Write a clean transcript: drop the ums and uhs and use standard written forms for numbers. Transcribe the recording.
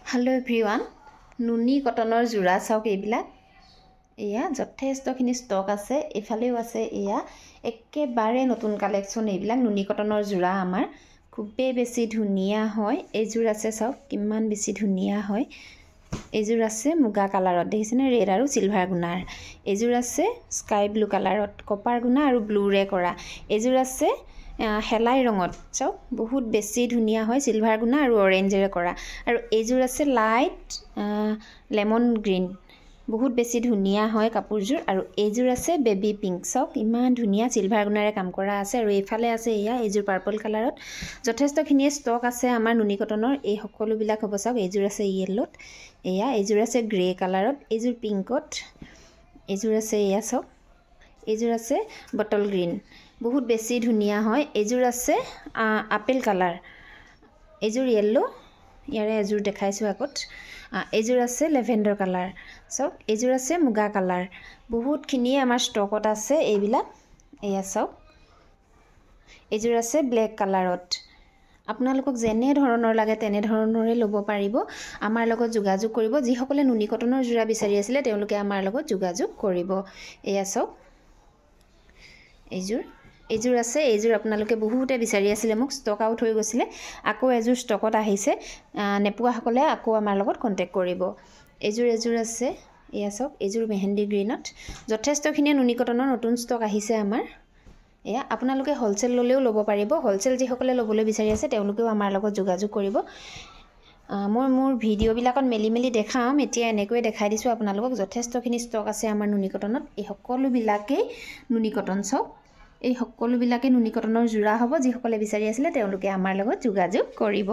Hello everyone, নুনি কটনৰ জোৰা চাওক এইবিলাক এয়া যথেষ্টখিনি ষ্টক আছে এফালেও আছে এয়া একেবাৰে নতুন কালেকচন এইবিলাক নুনি কটনৰ জোৰা আমাৰ খুবেই বেছি ধুনিয়া হয় এইজোৰ আছে চাওক কিমান বেছি ধুনিয়া হয় এইজোৰ আছে মুগা কালাৰত দেখিছেনে ৰেড আৰু সিলভাৰ গুণাৰ এইজোৰ আছে স্কাই ব্লু কালাৰত কপাৰ গুণা আৰু ব্লু ৰে কৰা এইজোৰ আছে হেলাই ৰঙত চাওক বহুত বেছি ধুনিয়া হয় সিলভাৰ গুণা আৰু অৰেঞ্জৰে কৰা আৰু এইজোৰ আছে লাইট লেমন গ্ৰীন বহুত বেছি ধুনিয়া হয় কাপোৰজোৰ আৰু এইজোৰ আছে বেবি পিংক চাওক ইমান ধুনিয়া সিলভাৰ গুণাৰে কাম কৰা আছে আৰু এইফালে আছে এয়া এইজোৰ পাৰ্পল কালাৰত যথেষ্টখিনি ষ্টক আছে আমাৰ নুনি কটনৰ এই সকলোবিলাক হ'ব চাওক এইজোৰ আছে ইয়েলোত এয়া এইজোৰ আছে গ্ৰে কালাৰত এইজোৰ পিংকত এইজোৰ আছে এয়া চাওক এইজোৰ আছে বটল গ্ৰীন বহুত বেছি ধুনিয়া হয় এইজোৰ আছে আপেল কালাৰ এইজোৰ ইয়েলো ইয়াৰে এজোৰ দেখাইছো আগত এইজোৰ আছে লেভেণ্ডাৰ কালাৰ চাওক এইজোৰ আছে মুগা কালাৰ বহুতখিনি আমাৰ ষ্টকত আছে এইবিলাক এয়া চাওক এইজোৰ আছে ব্লেক কালাৰত আপোনালোকক যেনে ধৰণৰ লাগে তেনে ধৰণৰে ল'ব পাৰিব আমাৰ লগত যোগাযোগ কৰিব যিসকলে নুনি কটনৰ জোৰা বিচাৰি আছিল তেওঁলোকে আমাৰ লগত যোগাযোগ কৰিব এয়া চাওক এইজোৰ আছে এইজোৰ আপোনালোকে বহুতে বিচাৰি আছিল মোক ষ্টক আউট হৈ গৈছিল আকৌ এজোৰ ষ্টকত আহিছে নেপুৱা সকলে আকৌ আমাৰ লগত কন্টাক্ট কৰিব এইজোৰ আছে এয়া চাওক এইজোৰ মেহেন্দি গ্ৰীনত যথেষ্টখিনি নুনি কটনৰ নতুন ষ্টক আহিছে আমাৰ এয়া আপোনালোকে হোলসেল ললেও ল'ব পাৰিব হোলসেল যিসকলে ল'বলৈ বিচাৰি আছে তেওঁলোকেও আমাৰ লগত যোগাযোগ কৰিব মই মোৰ ভিডিঅ'বিলাকত মেলি দেখাম এতিয়া এনেকৈ দেখাই দিছো আপোনালোকক যথেষ্টখিনি ষ্টক আছে আমাৰ নুনি কটনত এই সকলোবিলাকেই নুনি কটন চাওক এই সকলোবিলাকে নুনি কটনৰ জোৰা হ'ব যিসকলে বিচাৰি আছিল তেওঁলোকে আমাৰ লগত যোগাযোগ কৰিব